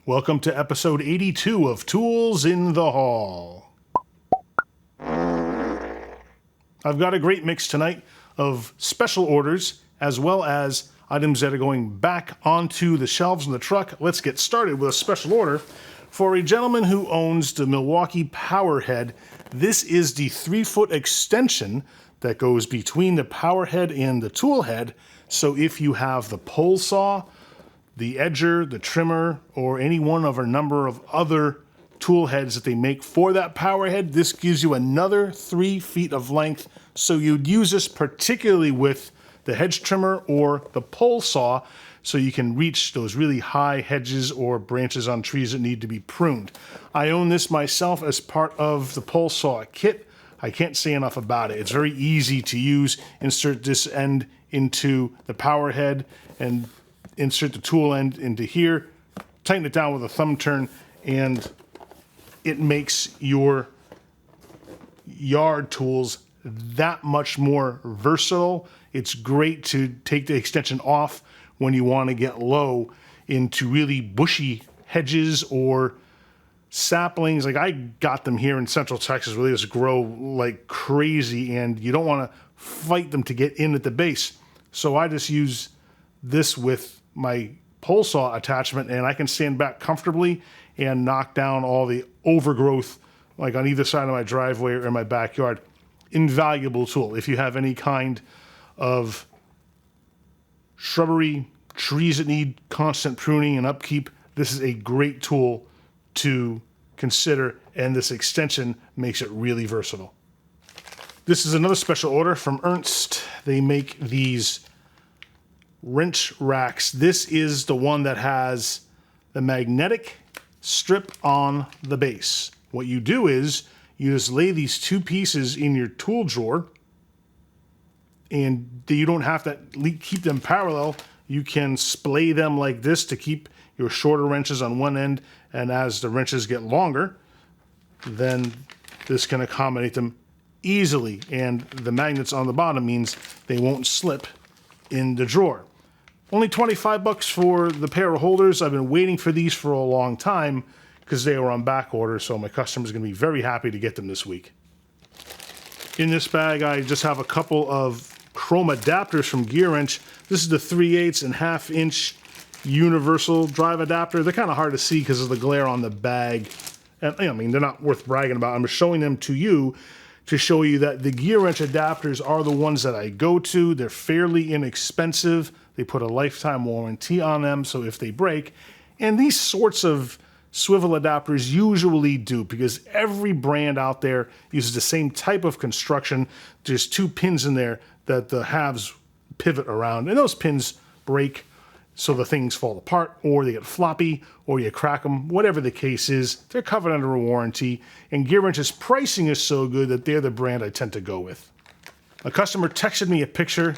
Welcome to episode 82 of Tools in the Hall. I've got a great mix tonight of special orders as well as items that are going back onto the shelves in the truck. Let's get started with a special order for a gentleman who owns the Milwaukee power head. This is the 3-foot extension that goes between the power head and the tool head. So if you have the pole saw, the edger, the trimmer, or any one of a number of other tool heads that they make for that power head, this gives you another 3 feet of length. So you'd use this particularly with the hedge trimmer or the pole saw so you can reach those really high hedges or branches on trees that need to be pruned. I own this myself as part of the pole saw kit. I can't say enough about it. It's very easy to use. Insert this end into the power head and insert the tool end into here, tighten it down with a thumb turn, and it makes your yard tools that much more versatile. It's great to take the extension off when you want to get low into really bushy hedges or saplings. Like I got them here in Central Texas where they just grow like crazy and you don't want to fight them to get in at the base. So I just use this with my pole saw attachment and I can stand back comfortably and knock down all the overgrowth like on either side of my driveway or in my backyard. Invaluable tool. If you have any kind of shrubbery, trees that need constant pruning and upkeep, this is a great tool to consider, and this extension makes it really versatile. This is another special order from Ernst. They make these wrench racks. This is the one that has the magnetic strip on the base. What you do is you just lay these two pieces in your tool drawer and you don't have to keep them parallel. You can splay them like this to keep your shorter wrenches on one end, and as the wrenches get longer, then this can accommodate them easily, and the magnets on the bottom means they won't slip in the drawer. Only 25 bucks for the pair of holders. I've been waiting for these for a long time because they were on back order, so my customer's going to be very happy to get them this week. In this bag, I just have a couple of chrome adapters from Gearwrench. This is the 3/8 and 1/2 inch universal drive adapter. They're kind of hard to see because of the glare on the bag. And I mean, they're not worth bragging about. I'm showing them to you to show you that the Gearwrench adapters are the ones that I go to. They're fairly inexpensive. They put a lifetime warranty on them, so if they break, and these sorts of swivel adapters usually do, because every brand out there uses the same type of construction. There's 2 pins in there that the halves pivot around, and those pins break, so the things fall apart, or they get floppy, or you crack them. Whatever the case is, they're covered under a warranty, and Gearwrench's pricing is so good that they're the brand I tend to go with. A customer texted me a picture,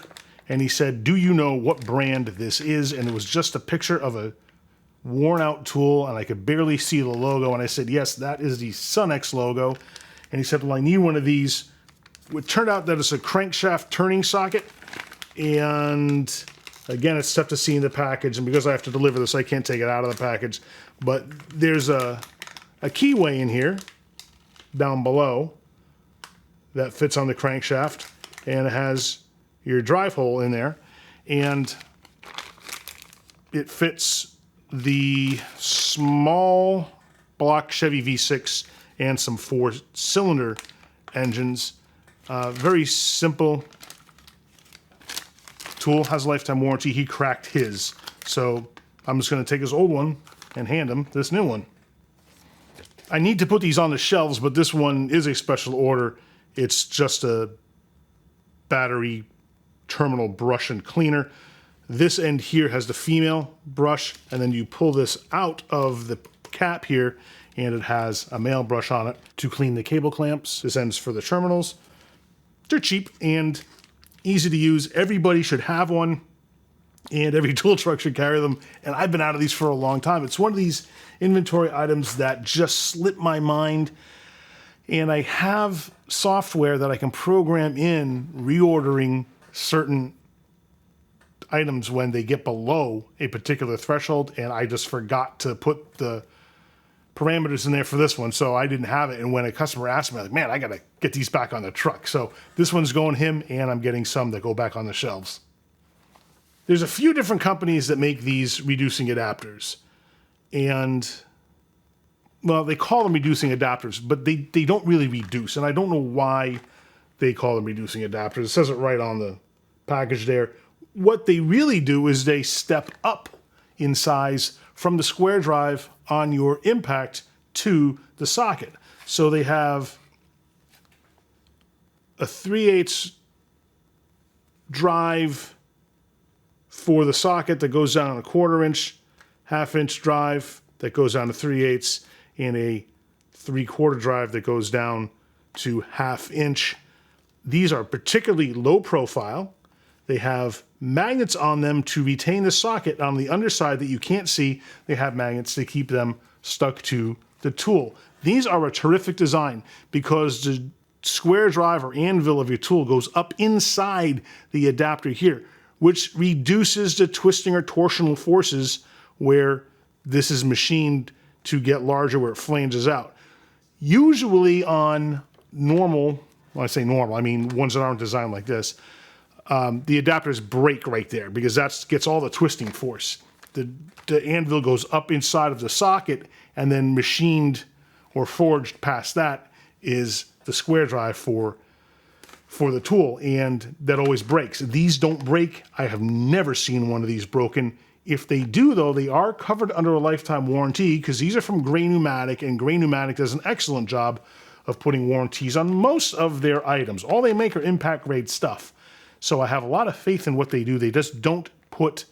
and he said, "Do you know what brand this is?" And it was just a picture of a worn out tool, and I could barely see the logo, and I said, "Yes, that is the Sunex logo." And he said, "Well, I need one of these." It turned out that it's a crankshaft turning socket, and again, it's tough to see in the package, and because I have to deliver this, I can't take it out of the package. But there's a keyway in here, down below, that fits on the crankshaft, and it has your drive hole in there, and it fits the small block Chevy V6 and some 4-cylinder engines. Very simple tool, has a lifetime warranty. He cracked his, so I'm just going to take his old one and hand him this new one. I need to put these on the shelves, but this one is a special order. It's just a battery terminal brush and cleaner. This end here has the female brush, and then you pull this out of the cap here, and it has a male brush on it to clean the cable clamps. This end's for the terminals. They're cheap and easy to use. Everybody should have one, and every tool truck should carry them, and I've been out of these for a long time. It's one of these inventory items that just slipped my mind, and I have software that I can program in reordering certain items when they get below a particular threshold, and I just forgot to put the parameters in there for this one, so I didn't have it. And when a customer asked me, like, man, I gotta get these back on the truck. So this one's going him, and I'm getting some that go back on the shelves. There's a few different companies that make these reducing adapters. And, well, they call them reducing adapters, but they don't really reduce. And I don't know why they call them reducing adapters. It says it right on the package there. What they really do is they step up in size from the square drive on your impact to the socket. So they have a 3/8 drive for the socket that goes down a 1/4 inch, 1/2 inch drive that goes down to 3/8, and a 3/4 drive that goes down to 1/2 inch. These are particularly low profile. They have magnets on them to retain the socket on the underside that you can't see. They have magnets to keep them stuck to the tool. These are a terrific design because the square drive or anvil of your tool goes up inside the adapter here, which reduces the twisting or torsional forces where this is machined to get larger, where it flanges out. Usually on normal, when I say normal, I mean ones that aren't designed like this, the adapters break right there because that gets all the twisting force. The anvil goes up inside of the socket, and then machined or forged past that is the square drive for the tool, and that always breaks. These don't break. I have never seen one of these broken. If they do, though, they are covered under a lifetime warranty because these are from Pneumatic, and Pneumatic does an excellent job of putting warranties on most of their items. All they make are impact grade stuff. So I have a lot of faith in what they do. They just don't put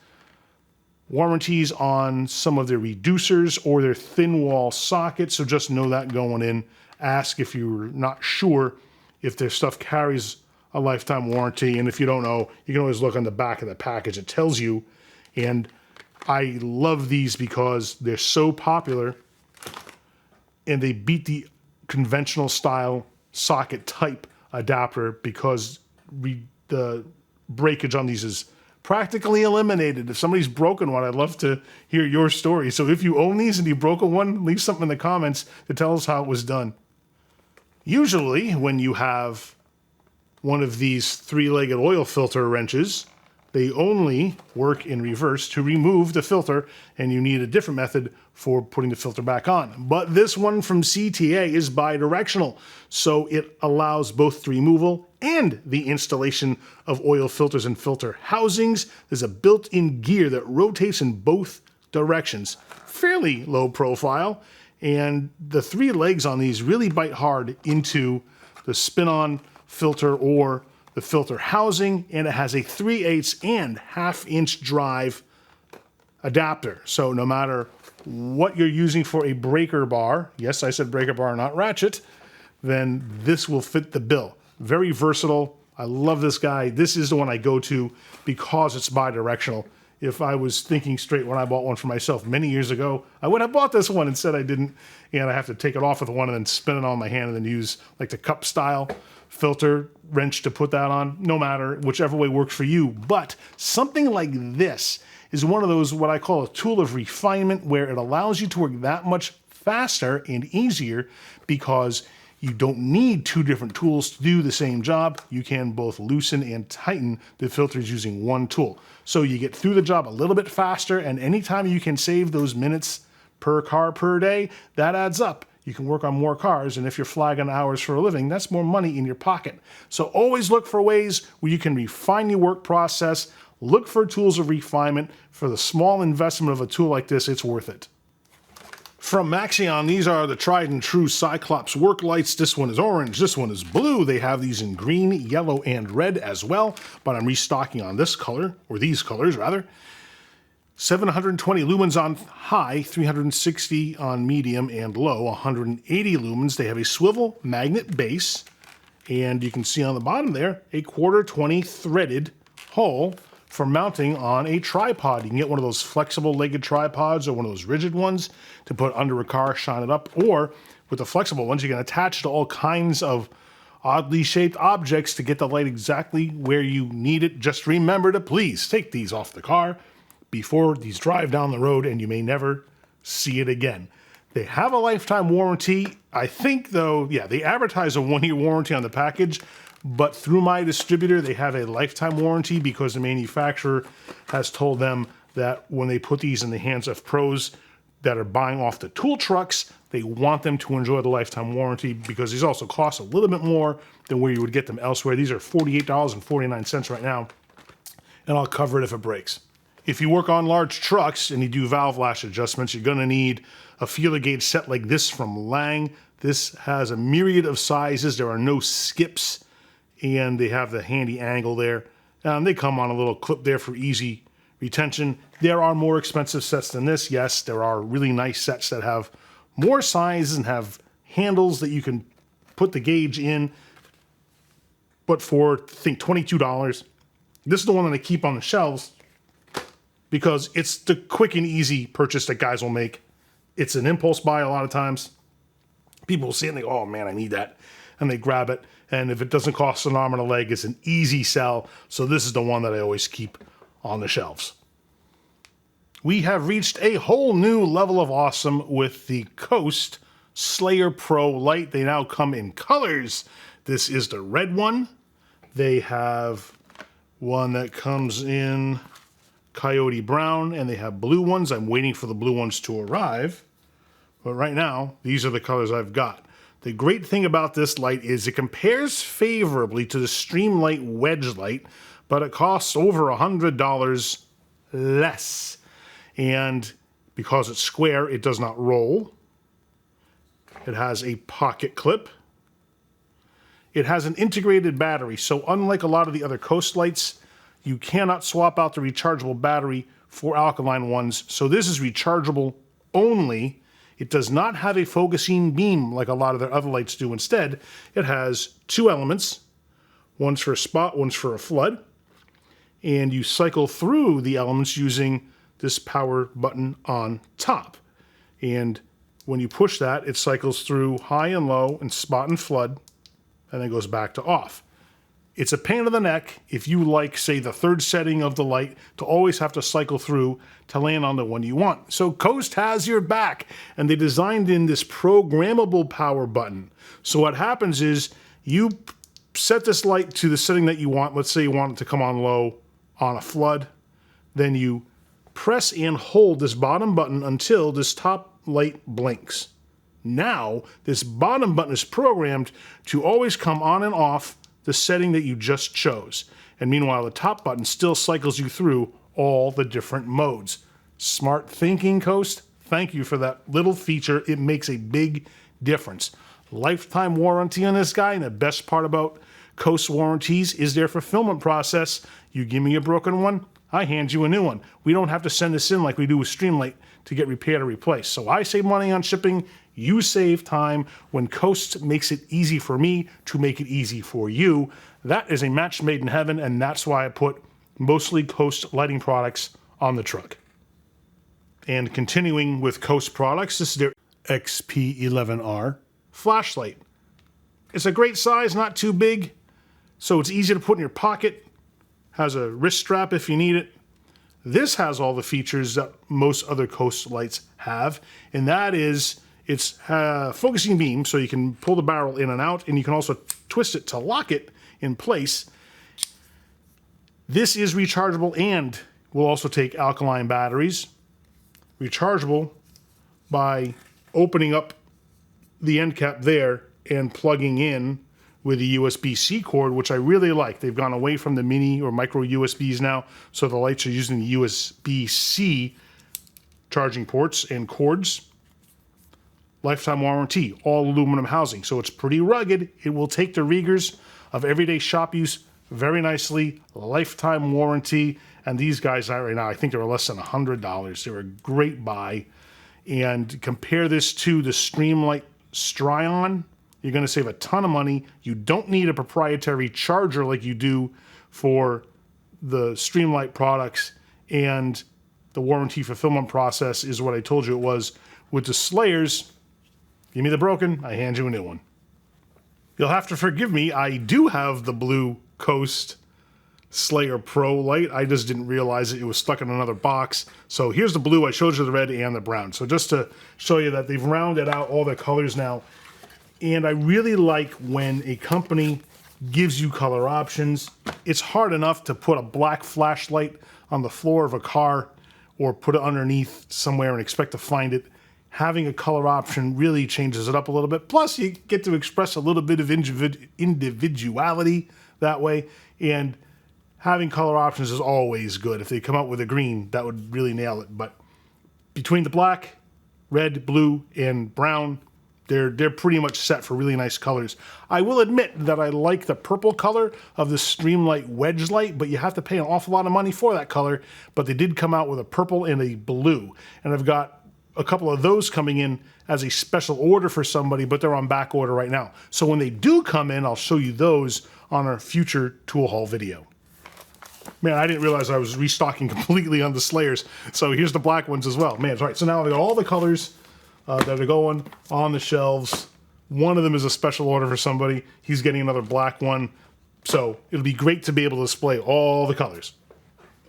warranties on some of their reducers or their thin wall sockets, so just know that going in. Ask if you're not sure if their stuff carries a lifetime warranty, and if you don't know, you can always look on the back of the package. It tells you, and I love these because they're so popular, and they beat the conventional style socket type adapter because the breakage on these is practically eliminated. If somebody's broken one, I'd love to hear your story. So if you own these and you broke one, leave something in the comments to tell us how it was done. Usually when you have one of these 3-legged oil filter wrenches, they only work in reverse to remove the filter, and you need a different method for putting the filter back on. But this one from CTA is bidirectional, so it allows both the removal and the installation of oil filters and filter housings. There's a built-in gear that rotates in both directions. Fairly low profile, and the 3 legs on these really bite hard into the spin-on filter or the filter housing, and it has a 3/8 and 1/2 inch drive adapter. So no matter what you're using for a breaker bar, yes, I said breaker bar, not ratchet, then this will fit the bill. Very versatile. I love this guy. This is the one I go to because it's bidirectional. If I was thinking straight when I bought one for myself many years ago, I would have bought this one. Instead, I didn't, and I have to take it off with one and then spin it on my hand and then use like the cup style filter wrench to put that on. No matter, whichever way works for you. But something like this is one of those, what I call a tool of refinement, where it allows you to work that much faster and easier because you don't need 2 different tools to do the same job. You can both loosen and tighten the filters using one tool. So you get through the job a little bit faster, and anytime you can save those minutes per car per day, that adds up. You can work on more cars, and if you're flagging hours for a living, that's more money in your pocket. So always look for ways where you can refine your work process. Look for tools of refinement. For the small investment of a tool like this, it's worth it. From Maxion, these are the tried and true Cyclops work lights. This one is orange, this one is blue. They have these in green, yellow, and red as well, but I'm restocking on this color, or these colors rather. 720 lumens on high, 360 on medium and low, 180 lumens. They have a swivel magnet base, and you can see on the bottom there a 1/4-20 threaded hole for mounting on a tripod. You can get one of those flexible legged tripods or one of those rigid ones to put under a car, shine it up, or with the flexible ones, you can attach to all kinds of oddly shaped objects to get the light exactly where you need it. Just remember to please take these off the car before these drive down the road and you may never see it again. They have a lifetime warranty. I think though, yeah, they advertise a 1-year warranty on the package, but through my distributor, they have a lifetime warranty because the manufacturer has told them that when they put these in the hands of pros that are buying off the tool trucks, they want them to enjoy the lifetime warranty because these also cost a little bit more than where you would get them elsewhere. These are $48.49 right now, and I'll cover it if it breaks. If you work on large trucks and you do valve lash adjustments, you're going to need a feeler gauge set like this from Lang. This has a myriad of sizes. There are no skips, and they have the handy angle there. They come on a little clip there for easy retention. There are more expensive sets than this. Yes, there are really nice sets that have more sizes and have handles that you can put the gauge in. But for, I think, $22, this is the one that I keep on the shelves because it's the quick and easy purchase that guys will make. It's an impulse buy a lot of times. People will see it and they go, oh man, I need that. And they grab it. And if it doesn't cost an arm and a leg, it's an easy sell. So this is the one that I always keep on the shelves. We have reached a whole new level of awesome with the Coast Slayer Pro Light. They now come in colors. This is the red one. They have one that comes in Coyote Brown, and they have blue ones. I'm waiting for the blue ones to arrive. But right now, these are the colors I've got. The great thing about this light is it compares favorably to the Streamlight Wedge Light, but it costs over $100 less. And because it's square, it does not roll. It has a pocket clip. It has an integrated battery, so unlike a lot of the other Coast lights, you cannot swap out the rechargeable battery for alkaline ones. So this is rechargeable only. It does not have a focusing beam like a lot of their other lights do. Instead, it has two elements. One's for a spot, one's for a flood. And you cycle through the elements using this power button on top. And when you push that, it cycles through high and low and spot and flood, and then goes back to off. It's a pain in the neck if you like, say, the third setting of the light to always have to cycle through to land on the one you want. So Coast has your back, and they designed in this programmable power button. So what happens is you set this light to the setting that you want. Let's say you want it to come on low on a flood. Then you press and hold this bottom button until this top light blinks. Now, this bottom button is programmed to always come on and off the setting that you just chose. And meanwhile, the top button still cycles you through all the different modes. Smart thinking, Coast. Thank you for that little feature. It makes a big difference. Lifetime warranty on this guy, and the best part about Coast warranties is their fulfillment process. You give me a broken one, I hand you a new one. We don't have to send this in like we do with Streamlight to get repaired or replaced. So I save money on shipping, you save time. When Coast makes it easy for me to make it easy for you, that is a match made in heaven, and that's why I put mostly Coast lighting products on the truck. And continuing with Coast products, this is their XP11R flashlight. It's a great size, not too big, so it's easy to put in your pocket. Has a wrist strap if you need it. This has all the features that most other Coast lights have, and that is it's focusing beam, so you can pull the barrel in and out, and you can also twist it to lock it in place. This is rechargeable and will also take alkaline batteries. Rechargeable by opening up the end cap there and plugging in with a USB-C cord, which I really like. They've gone away from the mini or micro USBs now, so the lights are using the USB-C charging ports and cords. Lifetime warranty, all aluminum housing, so it's pretty rugged. It will take the rigors of everyday shop use very nicely. Lifetime warranty, and these guys right now, I think they're less than $100. They're a great buy. And compare this to the Streamlight Stryon, you're going to save a ton of money. You don't need a proprietary charger like you do for the Streamlight products, and the warranty fulfillment process is what I told you it was with the Slayers. Give me the broken, I hand you a new one. You'll have to forgive me. I do have the blue Coast Slayer Pro light. I just didn't realize it was stuck in another box. So here's the blue. I showed you the red and the brown. So just to show you that they've rounded out all their colors now. And I really like when a company gives you color options. It's hard enough to put a black flashlight on the floor of a car or put it underneath somewhere and expect to find it. Having a color option really changes it up a little bit. Plus, you get to express a little bit of individuality that way. And having color options is always good. If they come out with a green, that would really nail it. But between the black, red, blue, and brown, they're pretty much set for really nice colors. I will admit that I like the purple color of the Streamlight Wedge Light, but you have to pay an awful lot of money for that color. But they did come out with a purple and a blue. And I've got a couple of those coming in as a special order for somebody, but they're on back order right now. So when they do come in, I'll show you those on our future tool haul video. Man, I didn't realize I was restocking completely on the Slayers. So here's the black ones as well. Man, all right, so now I've got all the colors that are going on the shelves. One of them is a special order for somebody. He's getting another black one. So it'll be great to be able to display all the colors.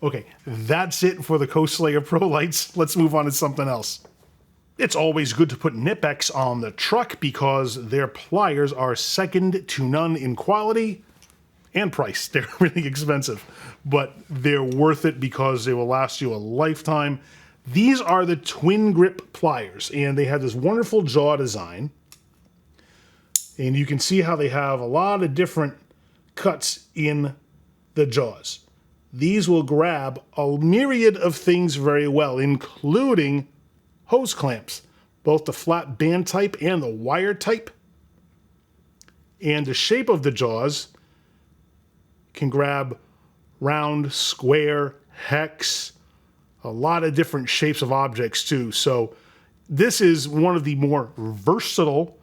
Okay, that's it for the Coast Slayer Pro lights. Let's move on to something else. It's always good to put Knipex on the truck because their pliers are second to none in quality and price. They're really expensive, but they're worth it because they will last you a lifetime. These are the twin grip pliers, and they have this wonderful jaw design. And you can see how they have a lot of different cuts in the jaws. These will grab a myriad of things very well, including hose clamps, both the flat band type and the wire type. And the shape of the jaws can grab round, square, hex, a lot of different shapes of objects too. So this is one of the more versatile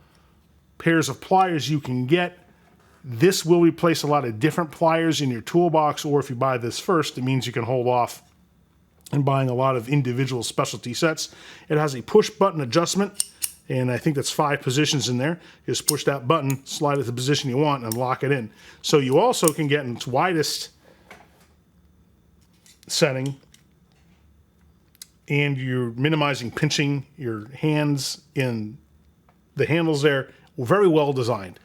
pairs of pliers you can get. This will replace a lot of different pliers in your toolbox, or if you buy this first, it means you can hold off and buying a lot of individual specialty sets. It has a push button adjustment, and I think that's 5 positions in there. You just push that button, slide it to the position you want, and lock it in. So you also can get in its widest setting, and you're minimizing pinching your hands in the handles there. Very well designed.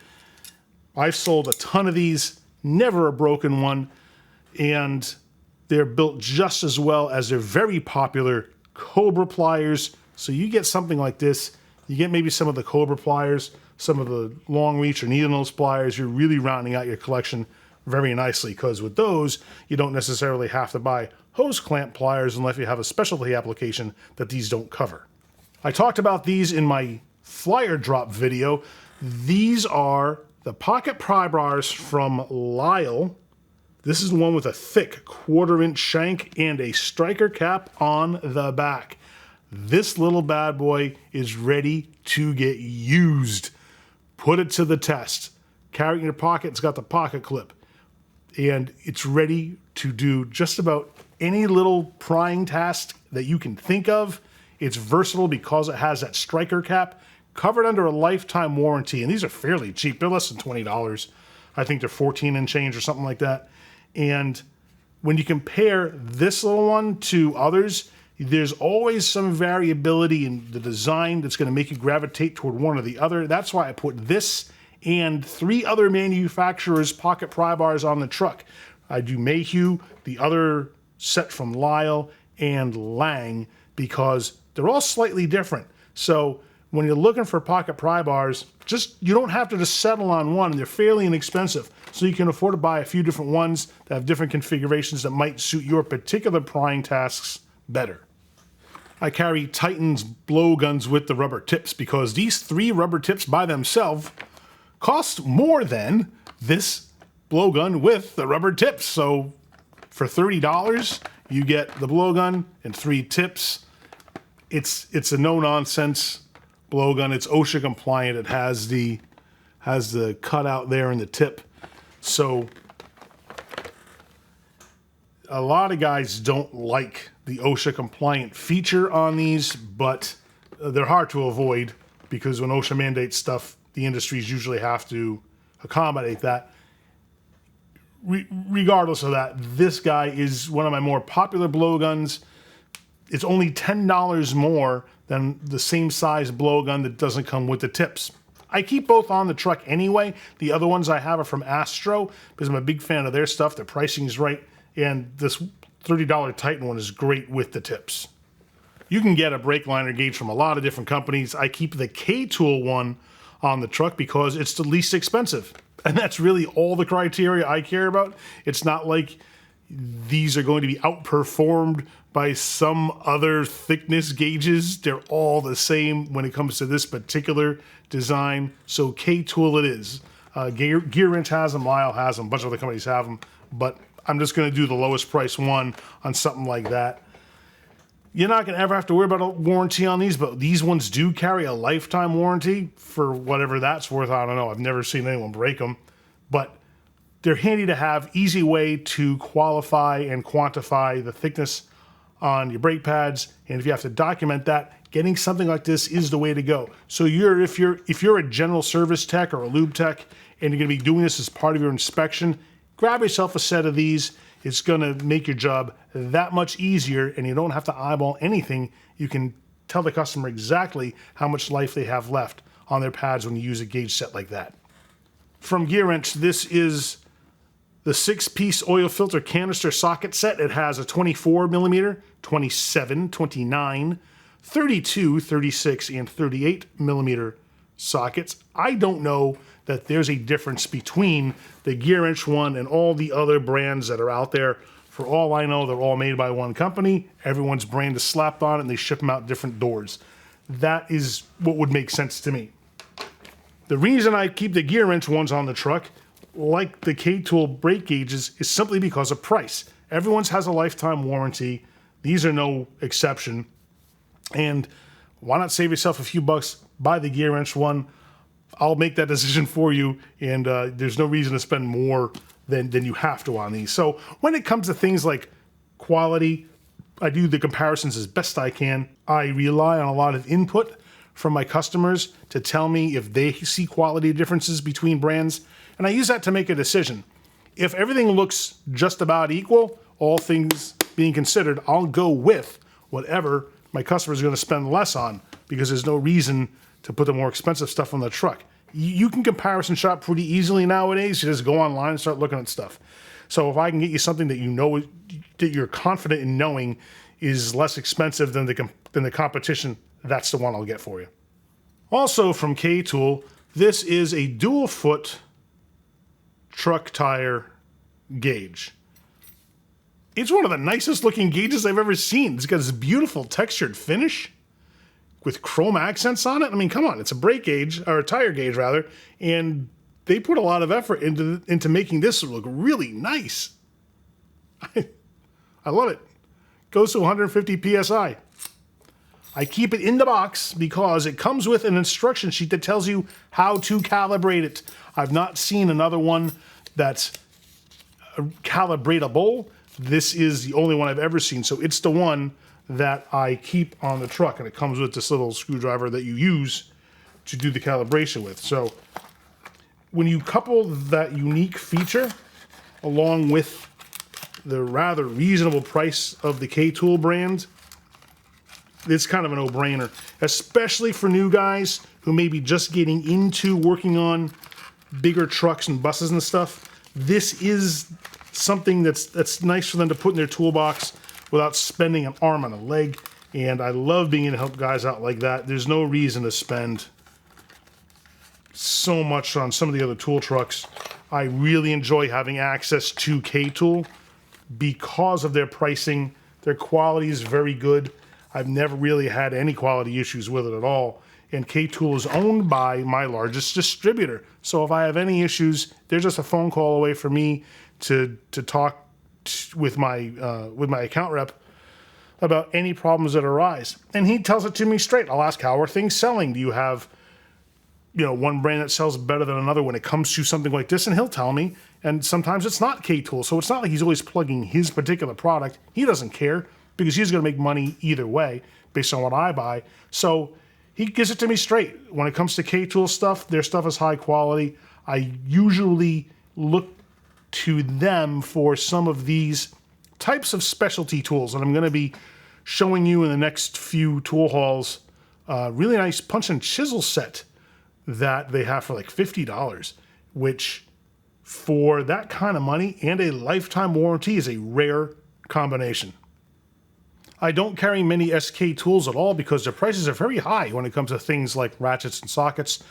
I've sold a ton of these, never a broken one, and they're built just as well as their very popular Cobra pliers. So you get something like this, you get maybe some of the Cobra pliers, some of the long reach or needle nose pliers, you're really rounding out your collection very nicely, because with those, you don't necessarily have to buy hose clamp pliers unless you have a specialty application that these don't cover. I talked about these in my flyer drop video. These are the pocket pry bars from Lyle. This is the one with a thick 1/4-inch shank and a striker cap on the back. This little bad boy is ready to get used. Put it to the test. Carry it in your pocket, it's got the pocket clip. And it's ready to do just about any little prying task that you can think of. It's versatile because it has that striker cap, covered under a lifetime warranty. And these are fairly cheap. They're less than $20. I think they're 14 and change or something like that. And when you compare this little one to others, there's always some variability in the design that's going to make you gravitate toward one or the other. That's why I put this and 3 other manufacturers' pocket pry bars on the truck. I do Mayhew, the other set from Lyle, and Lang, because they're all slightly different. So when you're looking for pocket pry bars, you don't have to just settle on one. They're fairly inexpensive, so you can afford to buy a few different ones that have different configurations that might suit your particular prying tasks better. I carry Titan's blowguns with the rubber tips because these 3 rubber tips by themselves cost more than this blowgun with the rubber tips. So for $30, you get the blowgun and 3 tips. It's a no-nonsense blowgun. It's OSHA compliant. It has the cutout there in the tip. So a lot of guys don't like the OSHA compliant feature on these, but they're hard to avoid because when OSHA mandates stuff, the industries usually have to accommodate that. Regardless of that, this guy is one of my more popular blowguns. It's only $10 more than the same size blowgun that doesn't come with the tips. I keep both on the truck anyway. The other ones I have are from Astro because I'm a big fan of their stuff. Their pricing is right, and this $30 Titan one is great with the tips. You can get a brake liner gauge from a lot of different companies. I keep the K-Tool one on the truck because it's the least expensive. And that's really all the criteria I care about. It's not like these are going to be outperformed by some other thickness gauges. They're all the same when it comes to this particular design. So K-Tool it is. Gearwrench has them, Lyle has them, a bunch of other companies have them. But I'm just going to do the lowest price one on something like that. You're not going to ever have to worry about a warranty on these, but these ones do carry a lifetime warranty for whatever that's worth. I don't know. I've never seen anyone break them, but they're handy to have. Easy way to qualify and quantify the thickness on your brake pads. And if you have to document that, getting something like this is the way to go. So if you're a general service tech or a lube tech and you're going to be doing this as part of your inspection, grab yourself a set of these. It's going to make your job that much easier, and you don't have to eyeball anything. You can tell the customer exactly how much life they have left on their pads when you use a gauge set like that. From Gearwrench, this is the 6-piece oil filter canister socket set. It has a 24 millimeter, 27, 29, 32, 36, and 38 millimeter sockets. I don't know that there's a difference between the Gearwrench one and all the other brands that are out there. For all I know, they're all made by one company. Everyone's brand is slapped on it and they ship them out different doors. That is what would make sense to me. The reason I keep the Gearwrench ones on the truck, like the K-Tool brake gauges, is simply because of price. Everyone's has a lifetime warranty. These are no exception. And why not save yourself a few bucks, buy the Gearwrench one. I'll make that decision for you, and there's no reason to spend more than you have to on these. So when it comes to things like quality, I do the comparisons as best I can. I rely on a lot of input from my customers to tell me if they see quality differences between brands, and I use that to make a decision. If everything looks just about equal, all things being considered, I'll go with whatever my customers are going to spend less on, because there's no reason to put the more expensive stuff on the truck. You can comparison shop pretty easily nowadays. You just go online and start looking at stuff. So if I can get you something that you know, that you're confident in knowing is less expensive than the competition, that's the one I'll get for you. Also from K-Tool, this is a dual foot truck tire gauge. It's one of the nicest looking gauges I've ever seen. It's got this beautiful textured finish with chrome accents on it. I mean, come on, it's a brake gauge, or a tire gauge rather, and they put a lot of effort into making this look really nice. I love it. Goes to 150 PSI. I keep it in the box because it comes with an instruction sheet that tells you how to calibrate it. I've not seen another one that's calibratable. This is the only one I've ever seen, so it's the one that I keep on the truck, and it comes with this little screwdriver that you use to do the calibration with. So when you couple that unique feature along with the rather reasonable price of the K-Tool brand, it's kind of a no-brainer, especially for new guys who may be just getting into working on bigger trucks and buses and stuff. This is something that's nice for them to put in their toolbox without spending an arm and a leg, and I love being able to help guys out like that. There's no reason to spend so much on some of the other tool trucks. I really enjoy having access to K-Tool because of their pricing. Their quality is very good. I've never really had any quality issues with it at all, and K-Tool is owned by my largest distributor. So if I have any issues, they're just a phone call away for me to talk with my account rep about any problems that arise, and he tells it to me straight. I'll ask, how are things selling? Do you have, one brand that sells better than another when it comes to something like this? And he'll tell me. And sometimes it's not K-Tool, so it's not like he's always plugging his particular product. He doesn't care because he's going to make money either way based on what I buy. So he gives it to me straight. When it comes to K-Tool stuff, their stuff is high quality. I usually look to them for some of these types of specialty tools. And I'm going to be showing you in the next few tool hauls a really nice punch and chisel set that they have for like $50, which for that kind of money and a lifetime warranty is a rare combination. I don't carry many SK tools at all because their prices are very high when it comes to things like ratchets and sockets.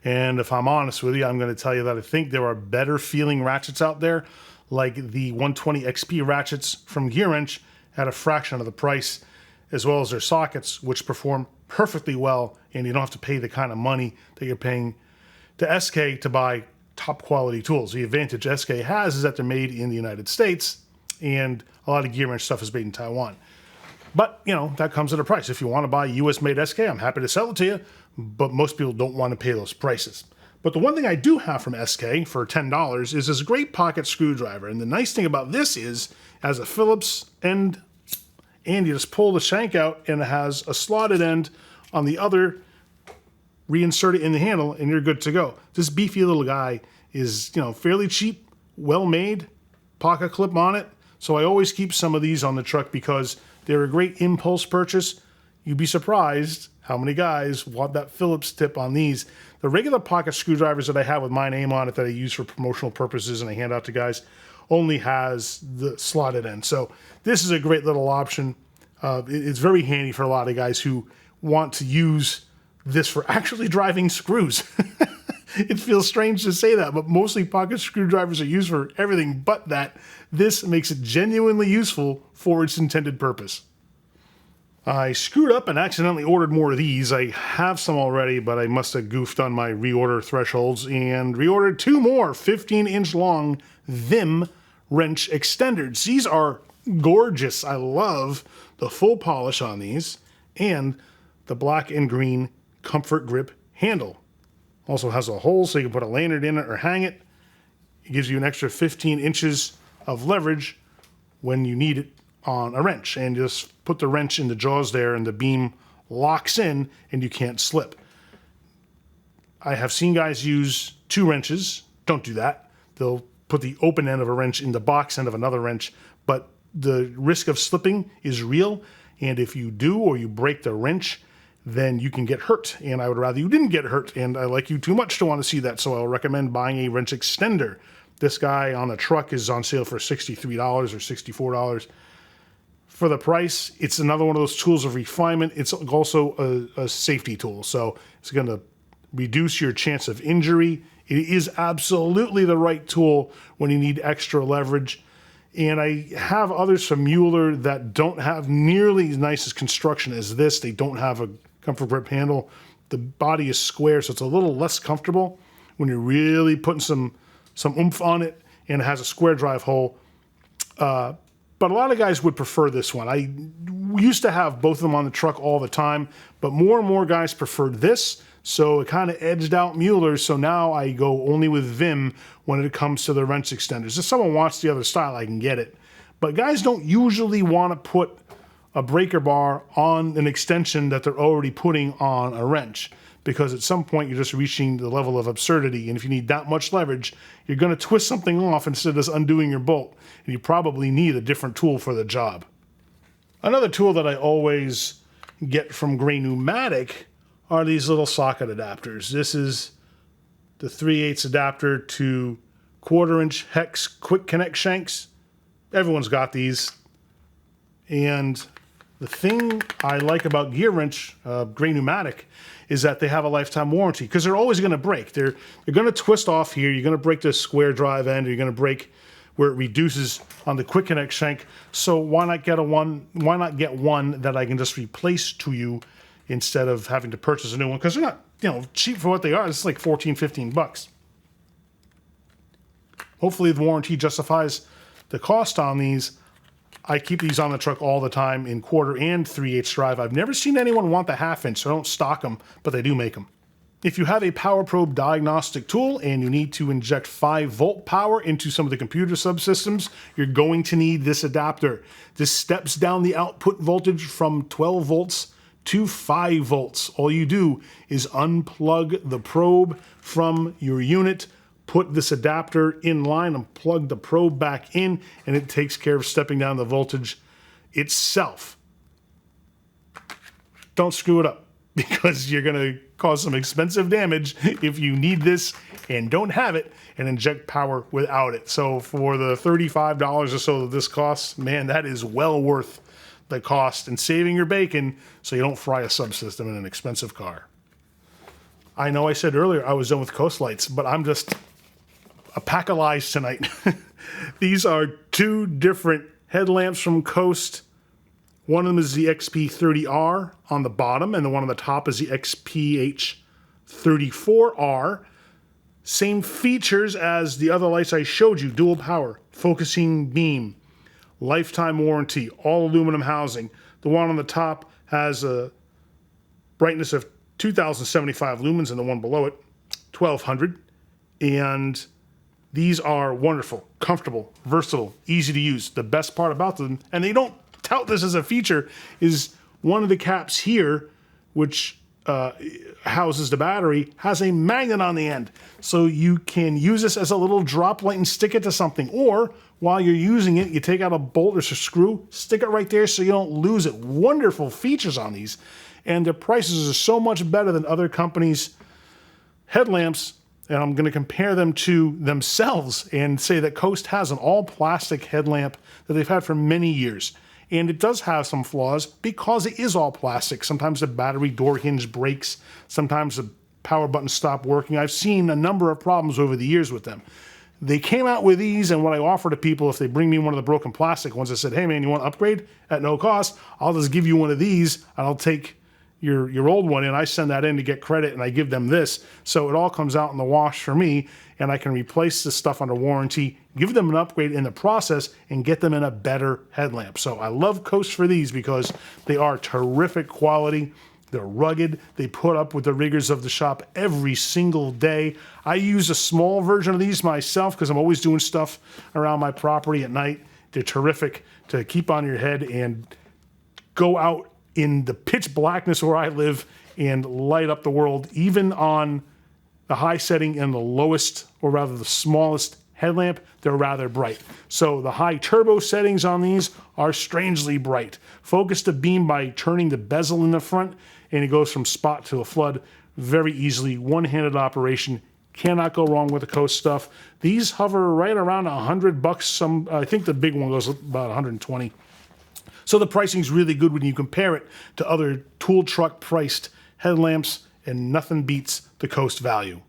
And if I'm honest with you, I'm going to tell you that I think there are better feeling ratchets out there, like the 120 XP ratchets from Gearwrench at a fraction of the price, as well as their sockets, which perform perfectly well, and you don't have to pay the kind of money that you're paying to SK to buy top quality tools. The advantage SK has is that they're made in the United States, and a lot of Gearwrench stuff is made in Taiwan. But, you know, that comes at a price. If you want to buy US-made SK, I'm happy to sell it to you, but most people don't want to pay those prices. But the one thing I do have from SK for $10 is this great pocket screwdriver. And the nice thing about this is, it has a Phillips end, and you just pull the shank out, and it has a slotted end on the other, reinsert it in the handle, and you're good to go. This beefy little guy is, you know, fairly cheap, well made, pocket clip on it. So I always keep some of these on the truck because they're a great impulse purchase. You'd be surprised how many guys want that Phillips tip on these. The regular pocket screwdrivers that I have with my name on it that I use for promotional purposes and I hand out to guys only has the slotted end. So this is a great little option. It's very handy for a lot of guys who want to use this for actually driving screws. It feels strange to say that, but mostly pocket screwdrivers are used for everything but that. This makes it genuinely useful for its intended purpose. I screwed up and accidentally ordered more of these. I have some already, but I must have goofed on my reorder thresholds and reordered 2 more 15-inch long Vim wrench extenders. These are gorgeous. I love the full polish on these and the black and green comfort grip handle. Also has a hole so you can put a lanyard in it or hang it. It gives you an extra 15 inches of leverage when you need it on a wrench. And you just put the wrench in the jaws there and the beam locks in and you can't slip. I have seen guys use 2 wrenches. Don't do that. They'll put the open end of a wrench in the box end of another wrench, but the risk of slipping is real. And if you do or you break the wrench, then you can get hurt, and I would rather you didn't get hurt, and I like you too much to want to see that, so I'll recommend buying a wrench extender. This guy on the truck is on sale for $63 or $64. For the price, it's another one of those tools of refinement. It's also a safety tool, so it's going to reduce your chance of injury. It is absolutely the right tool when you need extra leverage. And I have others from Mueller that don't have nearly as nice as construction as this. They don't have a comfort grip handle. The body is square, so it's a little less comfortable when you're really putting some oomph on it, and it has a square drive hole. But a lot of guys would prefer this one. I used to have both of them on the truck all the time, but more and more guys preferred this, so it kind of edged out Mueller, so now I go only with Vim when it comes to the wrench extenders. If someone wants the other style, I can get it. But guys don't usually want to put a breaker bar on an extension that they're already putting on a wrench, because at some point you're just reaching the level of absurdity, and if you need that much leverage, you're going to twist something off instead of just undoing your bolt, and you probably need a different tool for the job. Another tool that I always get from Gray Pneumatic are these little socket adapters. This is the 3/8 adapter to 1/4-inch hex quick connect shanks. Everyone's got these. And the thing I like about Gearwrench, Gray Pneumatic, is that they have a lifetime warranty, because they're always going to break. They're going to twist off here. You're going to break the square drive end, or you're going to break where it reduces on the quick connect shank. So why not get one that I can just replace to you instead of having to purchase a new one? Because they're not, you know, cheap for what they are. It's like 14, 15 bucks. Hopefully the warranty justifies the cost on these. I keep these on the truck all the time in 1/4 and 3/8 drive. I've never seen anyone want the 1/2 inch, so I don't stock them, but they do make them. If you have a power probe diagnostic tool and you need to inject 5-volt power into some of the computer subsystems, you're going to need this adapter. This steps down the output voltage from 12 volts to 5 volts. All you do is unplug the probe from your unit, put this adapter in line and plug the probe back in, and it takes care of stepping down the voltage itself. Don't screw it up, because you're going to cause some expensive damage if you need this and don't have it and inject power without it. So for the $35 or so that this costs, man, that is well worth the cost and saving your bacon so you don't fry a subsystem in an expensive car. I know I said earlier I was done with Coast lights, but I'm just a pack of lies tonight. These are two different headlamps from Coast. One of them is the XP30R on the bottom, and the one on the top is the XPH34R. Same features as the other lights I showed you: dual power, focusing beam, lifetime warranty, all aluminum housing. The one on the top has a brightness of 2075 lumens, and the one below it 1200. And these are wonderful, comfortable, versatile, easy to use. The best part about them, and they don't tout this as a feature, is one of the caps here, which houses the battery, has a magnet on the end. So you can use this as a little drop light and stick it to something. Or while you're using it, you take out a bolt or a screw, stick it right there so you don't lose it. Wonderful features on these. And the prices are so much better than other companies' headlamps. And I'm going to compare them to themselves and say that Coast has an all-plastic headlamp that they've had for many years. And it does have some flaws because it is all plastic. Sometimes the battery door hinge breaks. Sometimes the power buttons stop working. I've seen a number of problems over the years with them. They came out with these, and what I offer to people, if they bring me one of the broken plastic ones, I said, hey man, you want to upgrade at no cost? I'll just give you one of these, and I'll take your old one, and I send that in to get credit, and I give them this. So it all comes out in the wash for me, and I can replace this stuff under warranty, give them an upgrade in the process, and get them in a better headlamp. So I love Coast for these because they are terrific quality. They're rugged. They put up with the rigors of the shop every single day. I use a small version of these myself because I'm always doing stuff around my property at night. They're terrific to keep on your head and go out in the pitch blackness where I live and light up the world, even on the high setting and the lowest, or rather the smallest headlamp. They're rather bright. So the high turbo settings on these are strangely bright. Focus the beam by turning the bezel in the front, and it goes from spot to a flood very easily. One-handed operation. Cannot go wrong with the Coast stuff. These hover right around $100. I think the big one goes about 120. So the pricing is really good when you compare it to other tool truck priced headlamps, and nothing beats the Coast value.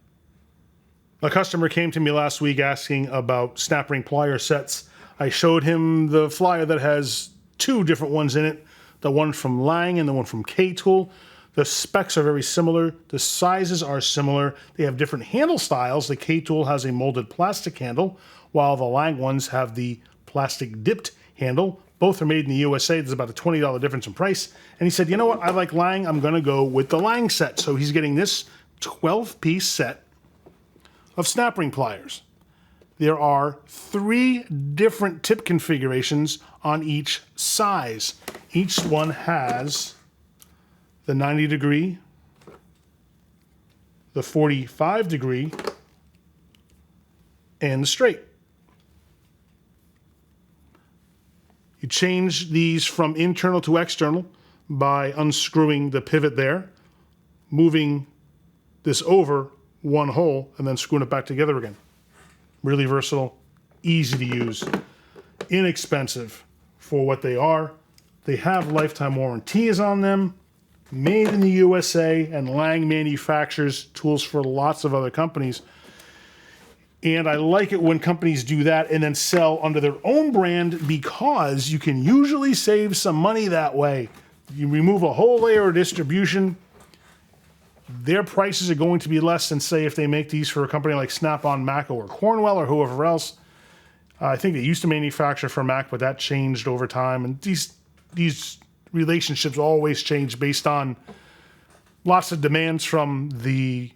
A customer came to me last week asking about snap ring plier sets. I showed him the flyer that has two different ones in it, the one from Lang and the one from K-Tool. The specs are very similar. The sizes are similar. They have different handle styles. The K-Tool has a molded plastic handle, while the Lang ones have the plastic dipped handle. Both are made in the USA. There's about a $20 difference in price. And he said, you know what? I like Lang. I'm going to go with the Lang set. So he's getting this 12-piece set of snap ring pliers. There are 3 different tip configurations on each size. Each one has the 90 degree, the 45 degree, and the straight. You change these from internal to external by unscrewing the pivot there, moving this over one hole, and then screwing it back together again. Really versatile, easy to use, inexpensive for what they are. They have lifetime warranties on them, made in the USA, and Lang manufactures tools for lots of other companies. And I like it when companies do that and then sell under their own brand, because you can usually save some money that way. You remove a whole layer of distribution, their prices are going to be less than, say, if they make these for a company like Snap-on, Mac, or Cornwell, or whoever else. I think they used to manufacture for Mac, but that changed over time. And these relationships always change based on lots of demands from the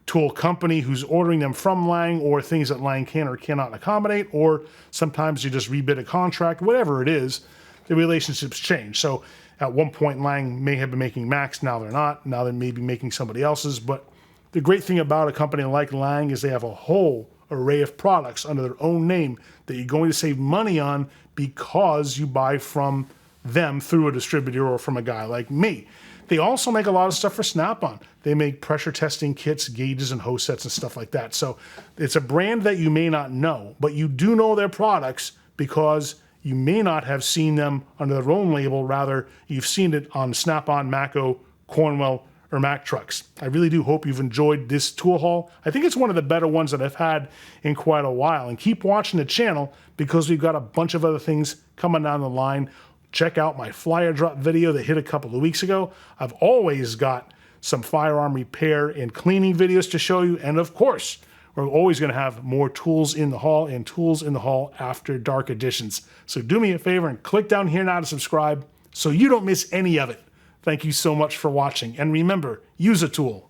tool company who's ordering them from Lang, or things that Lang can or cannot accommodate, or sometimes you just rebid a contract. Whatever it is, the relationships change. So at one point, Lang may have been making Macs. Now they're not. Now they may be making somebody else's. But The great thing about a company like Lang is they have a whole array of products under their own name that you're going to save money on because you buy from them through a distributor or from a guy like me. They also make a lot of stuff for Snap-on. They make pressure testing kits, gauges, and hose sets and stuff like that. So it's a brand that you may not know, but you do know their products because you may not have seen them under their own label. Rather, you've seen it on Snap-on, Mako, Cornwell, or Mack trucks. I really do hope you've enjoyed this tool haul. I think it's one of the better ones that I've had in quite a while. And keep watching the channel because we've got a bunch of other things coming down the line. Check out my flyer drop video that hit a couple of weeks ago. I've always got some firearm repair and cleaning videos to show you. And of course, we're always going to have more tools in the haul and tools in the haul after dark editions. So do me a favor and click down here now to subscribe so you don't miss any of it. Thank you so much for watching. And remember, use a tool.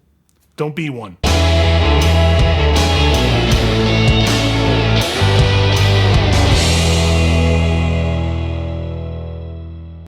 Don't be one.